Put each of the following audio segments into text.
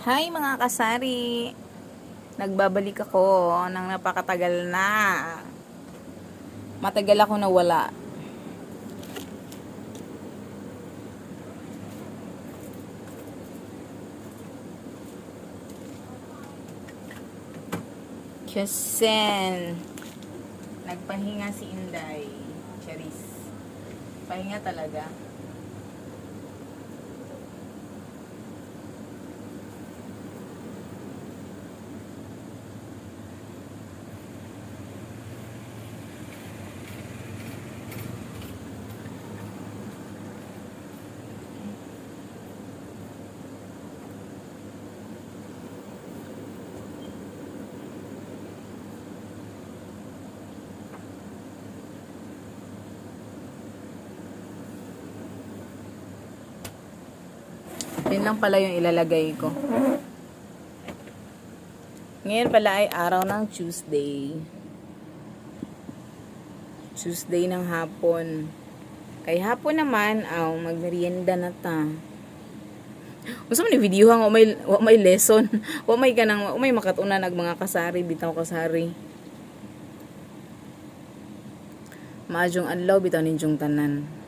Hi mga kasari! Nagbabalik ako ng napakatagal na. Matagal ako nawala. Kasi nagpahinga si Inday. Charis. Pahinga talaga. Yun lang pala yung ilalagay ko. Ngayon pala ay araw ng Tuesday. Tuesday ng hapon. Kay hapon naman, magmerienda na ta. Gusto mo ni videohan o may lesson. O may kanang, o may makatuna nag mga kasari, bitaw kasari. Maadjong adlaw bitaw ninjong tanan.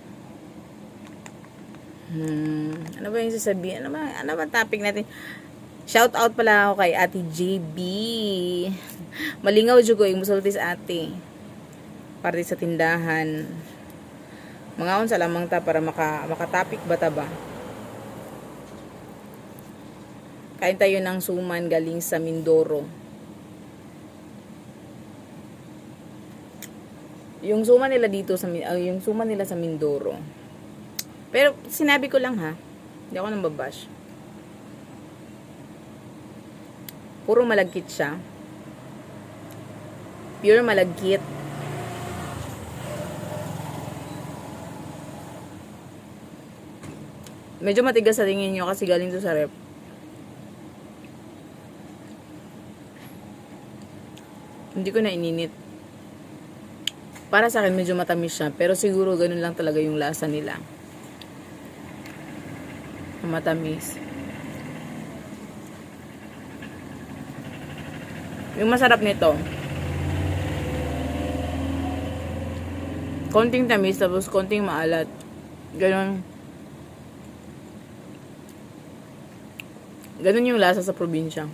Ano ba yung sasabihin? Ano ba topic natin? Shout out pala ako kay Ate JB. Malingaw jud ko yung musulti sa ate. Parte sa tindahan. Mga unsa lamang ta para makatopic ba ta ba? Kain tayo ng suman galing sa Mindoro. Yung suman nila dito sa yung suman nila sa Mindoro. Pero sinabi ko lang ha. Hindi ako nang babash. Puro malagkit siya. Pure malagkit. Medyo matigas sa tingin nyo kasi galing to sa rep. Hindi ko na ininit. Para sa akin medyo matamis siya. Pero siguro ganun lang talaga yung lasa nila. Matamis. Yung masarap nito, konting tamis tapos konting maalat. Ganun yung lasa sa probinsya.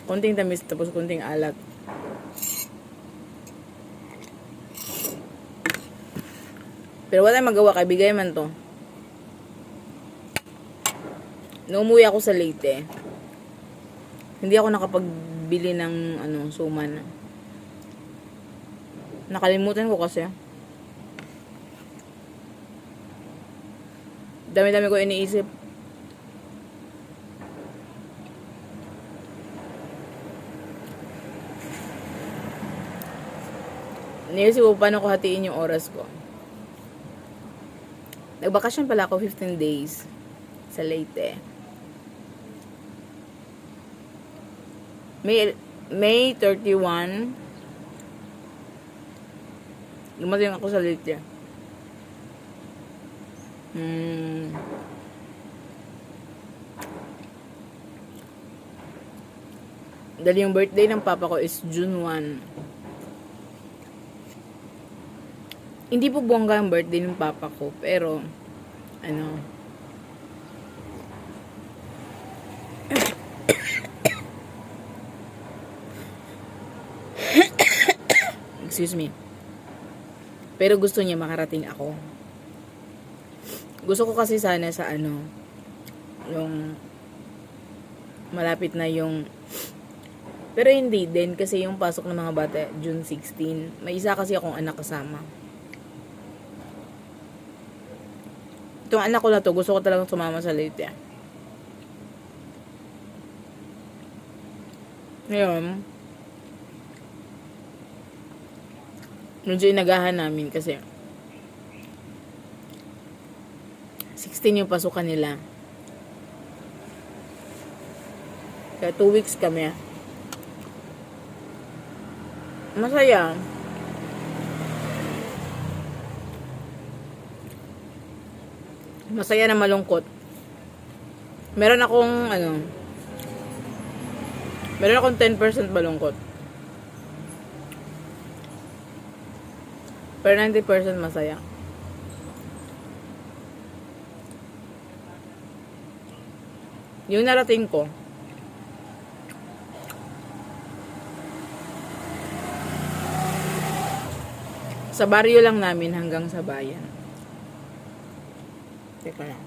Konting tamis tapos konting alat. Pero wala magawa, kay bigay man to. Nung umuwi ako sa Leyte, hindi ako nakapagbili ng suman. Nakalimutan ko kasi. Dami-dami ko iniisip. Iniisip ko paano ko hatiin yung oras ko. Nagbakasyon pala ako 15 days sa Leyte. May 31, lumating ako sa Leyte. Dahil yung birthday ng papa ko is June 1. Hindi po bongga ang birthday ng papa ko, pero excuse me. Pero gusto niya makarating ako. Gusto ko kasi sana sa yung malapit na yung, pero hindi din kasi yung pasok ng mga bata June 16. May isa kasi akong anak kasama. Itong anak ko na to, gusto ko talagang sumama sa Leyte. Ngayon, medyo inagahan namin kasi 16 yung pasukan nila. Kaya 2 weeks kami. Masaya. Masaya na malungkot. Meron akong, meron akong 10% malungkot. Pero 90% masaya. Yung narating ko, sa baryo lang namin hanggang sa bayan. Teka lang.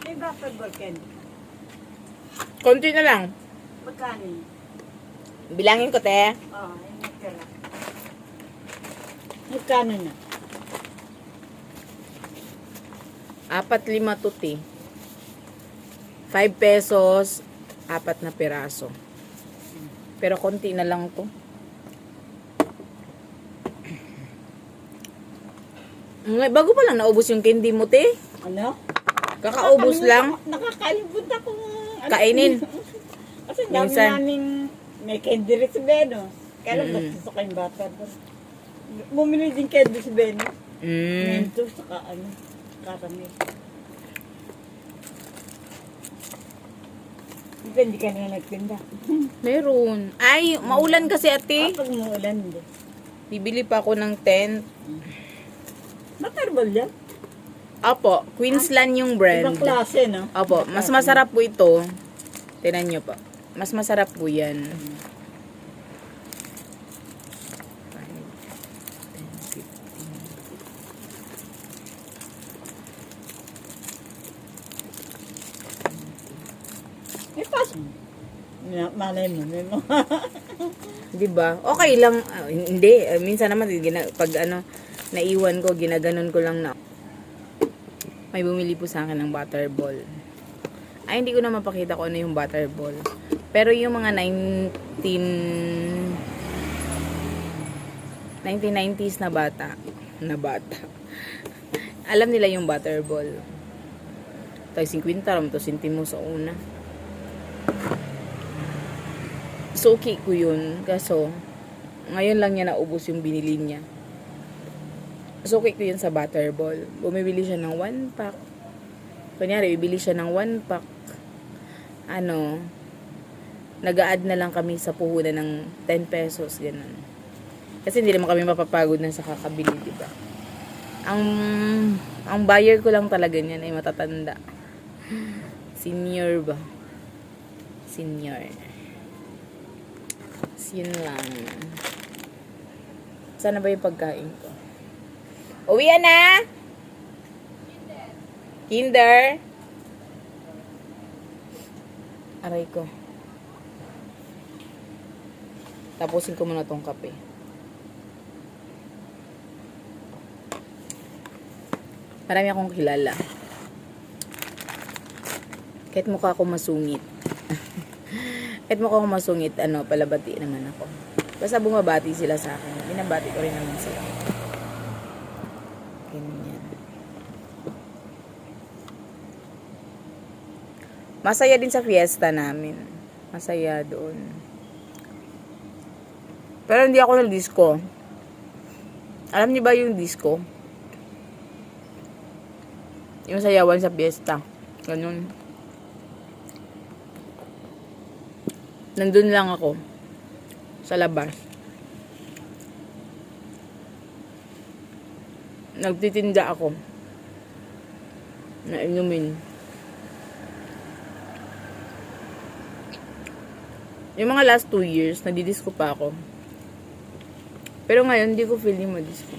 May basketball, Ken. Konti na lang. Magkano yun? Bilangin ko, te. Oo, yung natira. Magkano na? 4-5 to, te. 5 pesos, 4 na piraso. Pero konti na lang to. Bago pa lang naubos yung candy mo, te. Ano? Kakaubos lang. Nakakalimut akong... Kainin. Kasi dami Minsan. naming may candy rin si Beno. Kaya lang Mm. gusto kayong bata. Bumili din candy si Beno. Mm. Minto, saka karamel. Hindi ka na nagtinda. Meron. Ay, maulan kasi, ate. Pag muulan din. Bibili pa ako ng tent. Matarbal yan. Opo, Queensland yung brand. Ibang klase, no? Opo, mas masarap po ito. Tingnan nyo po. Mas masarap po yan. 5, 10, 15. May pas. Malay mo, may mga... Di ba? Okay lang. Hindi. Minsan naman, pag naiwan ko, ginaganon ko lang na. May bumili po sa akin ng butterball. Ay, hindi ko na mapakita ko ano yung butterball. Pero yung mga 1990s na bata. Alam nila yung butterball. Tayo 50 ram to sintimo sa una. So, okay ko yun. Kaso, ngayon lang niya naubos yung binili niya. So, okay ko yun sa butterball. Bumibili siya ng 1 pack. Kunyari, bibili siya ng 1 pack. Nag-a-add na lang kami sa puhunan ng 10 pesos. Ganun. Kasi hindi naman kami mapapagod na sa kakabili, diba? Ang buyer ko lang talaga niyan ay matatanda. Senior ba? Senior. Yun lang. Sana ba yung pagkain ko? Uwi na! Kinder! Aray ko. Tapusin ko muna tong kape. Marami akong kilala. Kahit mukha ko masungit. Kahit mukha ko masungit, palabati naman ako. Basta bumabati sila sa akin. Binabati ko rin naman sila. Ganyan. Masaya din sa fiesta namin. Masaya doon. Pero hindi ako nag-disco. Alam niyo ba yung disco? Yung sayawan sa fiesta. Ganun. Nandun lang ako. Sa labas. Nagtitinda ako. Na inumin. Yung mga last 2 years, nagdi-disco pa ako. Pero ngayon, hindi ko feeling mag-disco.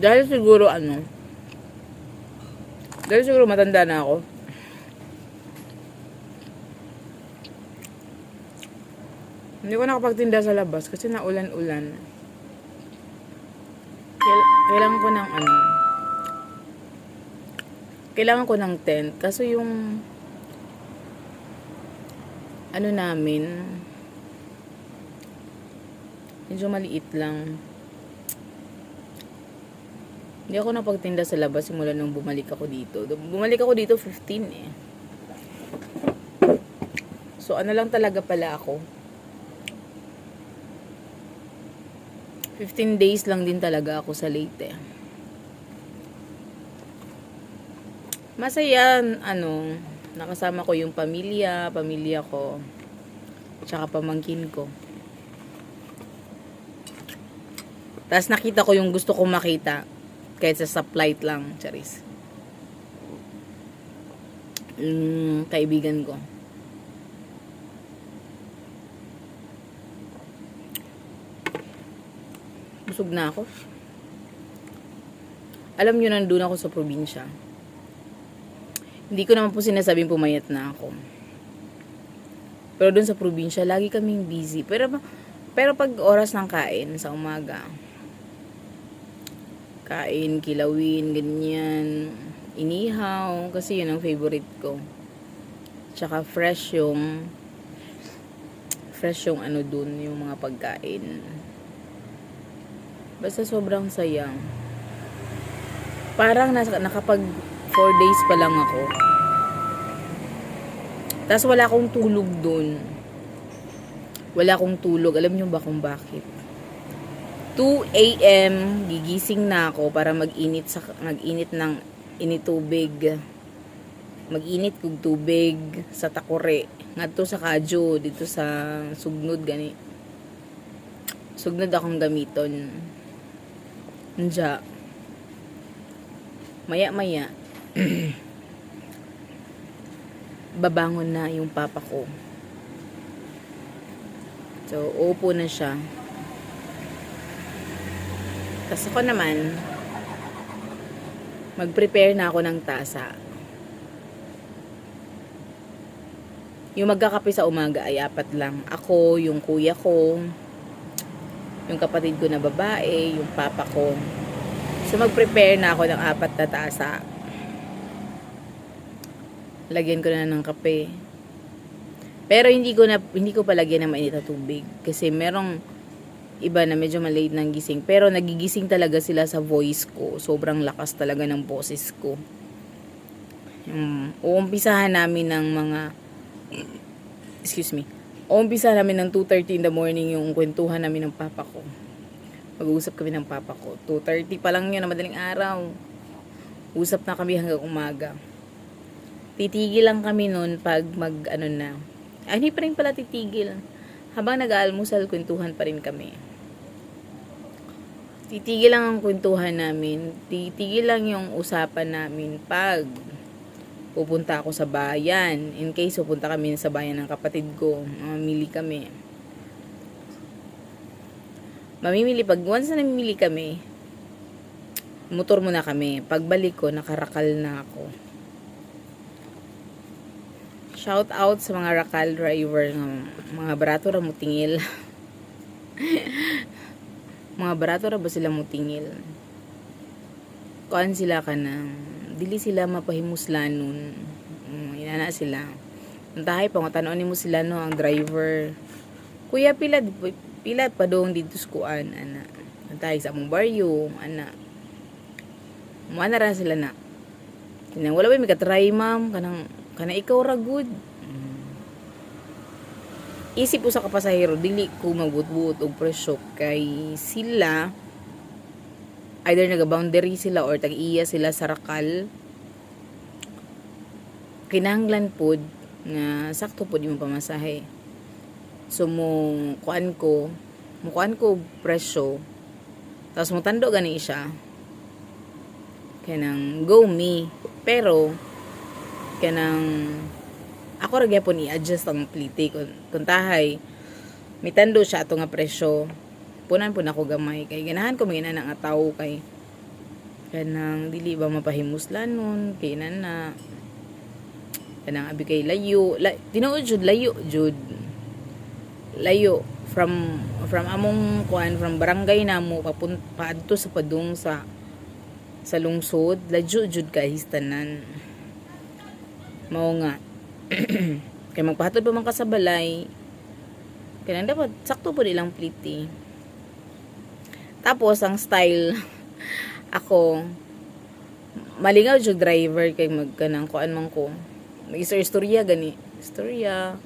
Dahil siguro matanda na ako. Hindi ko nakapagtinda sa labas kasi naulan-ulan. Kailangan ko ng kailangan ko ng tent. Kaso yung namin medyo maliit lang. Hindi ako napagtinda sa labas simula nung bumalik ako dito. Bumalik ako dito 15 eh. So lang talaga pala ako. 15 days lang din talaga ako sa Leyte. Masaya, nakasama ko yung pamilya ko, tsaka pamangkin ko. Tapos nakita ko yung gusto kong makita, kahit sa flight lang, charis. Kaibigan ko. Busog na ako. Alam nyo, nandun ako sa probinsya. Hindi ko naman po sinasabing pumayat na ako. Pero dun sa probinsya, lagi kaming busy. Pero pag oras ng kain sa umaga, kain, kilawin, ganyan, inihaw, kasi yun ang favorite ko. Tsaka fresh yung dun, yung mga pagkain. Basta sobrang sayang. Parang nakapag 4 days pa lang ako. Tapos wala akong tulog dun. Wala akong tulog. Alam niyo ba kung bakit? 2 a.m. gigising na ako para mag-init ng initubig. Mag-init kog tubig sa takore. Ngadto sa kadyo dito sa sugnod gani. Sugnod akong gamiton. Nja. Maya-maya babangon na yung papa ko. So, upo na siya. Tapos ako naman, mag-prepare na ako ng tasa. Yung magkakape sa umaga ay 4 lang. Ako, yung kuya ko, yung kapatid ko na babae, yung papa ko. So, mag-prepare na ako ng 4 na tasa. Lagyan ko na ng kape. Pero hindi ko pa lagyan ng mainit na tubig. Kasi merong iba na medyo malate ng gising. Pero nagigising talaga sila sa voice ko. Sobrang lakas talaga ng boses ko. Uumpisahan namin ng mga Uumpisahan namin ng 2:30 in the morning yung kwentuhan namin ng papa ko. Mag-uusap kami ng papa ko. 2:30 pa lang yun na madaling araw. Usap na kami hanggang umaga. Titigil lang kami nun pag hindi pa rin pala titigil. Habang nag-aalmusal, kwentuhan pa rin kami. Titigil lang ang kwentuhan namin. Titigil lang yung usapan namin pag pupunta ako sa bayan. In case pupunta kami sa bayan ng kapatid ko, mamili kami. Pag once na namimili kami, motor muna kami. Pagbalik ko, nakarakal na ako. Shout out sa mga rakal driver mga barato ra mutingil. Mga barato ra ba sila mutingil? Kuan sila kanang dili sila mapahimuslanon. Inana sila. Antahay pa nga tanon nimo sila no ang driver. Kuya pila pa dong dito sa kuan ana. Antahay sa among baryo ana. Muana ra sila na. Kinang wala ba mi ka-try ma'am kana ikaw ra good. Isip ko sa kapasahero dili ko magbut-but og presyo kay sila either naga-boundary sila or tag-iya sila sa rakal. Kinahanglan pod nga sakto pod yung pamasahe. So mukuan ko og presyo. Tapos mo tando gani siya. Kanang go me. Pero kanang ako ra gyapon i-adjust ang plite kung tahay mitando siya ato nga presyo punan po ako gamay kay ganahan ko magina nga tawo kay kanang dili ba mapahimuslanon kay na kanang abi kay layo tinuod jud layo from among kuan from barangay namo paadto sa padung sa lungsod layo jud ka histanan mao nga kay magpahatod pa man ka sa balay kaya dapat sakto po nilang pliti. Tapos ang style ako malingaw jud driver kay magkanang kuan man ko mag-istorya gani istorya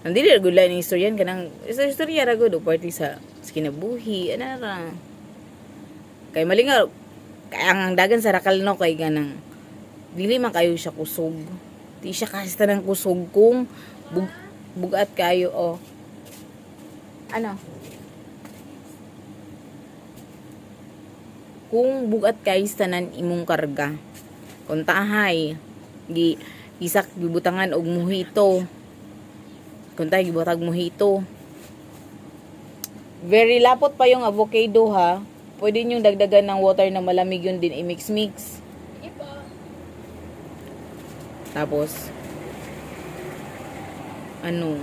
Nandili ra gud lain ng istoryan kanang istorya ra gud o party sa kinabuhi ana ra. Kay malingaw kay ang dagan sa rakal no kay ganang dili man kayo siya kusog. Di siya kasta ng kusog kung bugat kayo o ano kung bugat kayo sa tanan imong karga kung tahay isak gibutangan og mojito kung tayo gibutag mojito very lapot pa yung avocado ha pwede nyo dagdagan ng water na malamig yun din i-mix tapos ano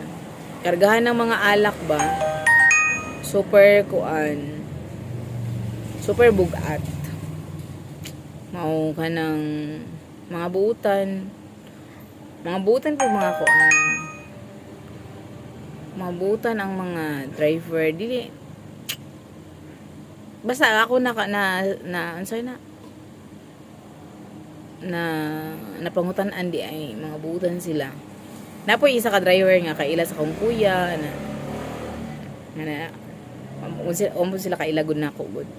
kargahan ng mga alak ba super bugat mao ka ng mga buutan po mga kuan mga buutan ang mga driver dili basta ako napangutan-an di ay mga buutan sila napoy isa ka driver nga kaila sa kong kuya umpon sila kailagod na ako good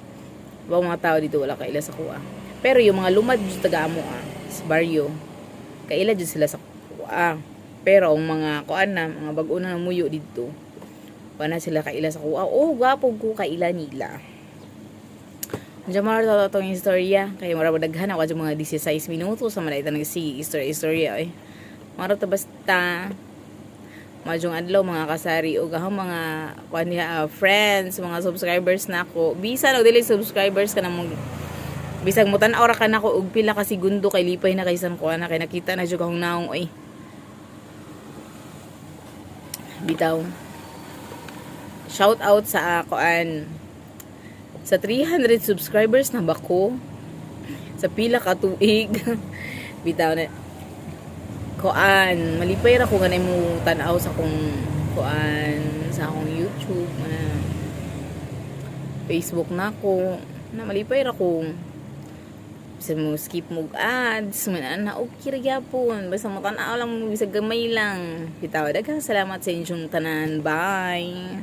mga tao dito wala kaila sa kuha pero yung mga lumad dito taga amo sa baryo kaila dito sila sa kuha pero ang mga kuan na mga bag-o na muyo dito wala sila kaila sa kuha gwapo ko kaila nila Diyan mo na itong istorya kaya marabadaghan ako mga 16 minutos sa malita nagsi istorya mara to basta Majong adlaw mga kasari o gahong mga friends, mga subscribers na ako. Bisan og dili subscribers ka na mo bisag mo tan-aw ra ka nako og pila ka segundo kay lipay na kay san ko na kay nakita na jud akong naong oy. Bitaw. Shout out sa kuan sa 300 subscribers na bako sa pila ka tuig. Bitaw na kuan malipay ra ko ganay mo tan-aw sa akong kuan sa akong YouTube Facebook na ko na malipay ra ko sa mo skip mo ads man na okay ra gyapon basta mo tan-aw lang mo bisag gamay lang bitaw daghang salamat sa inyong tanan bye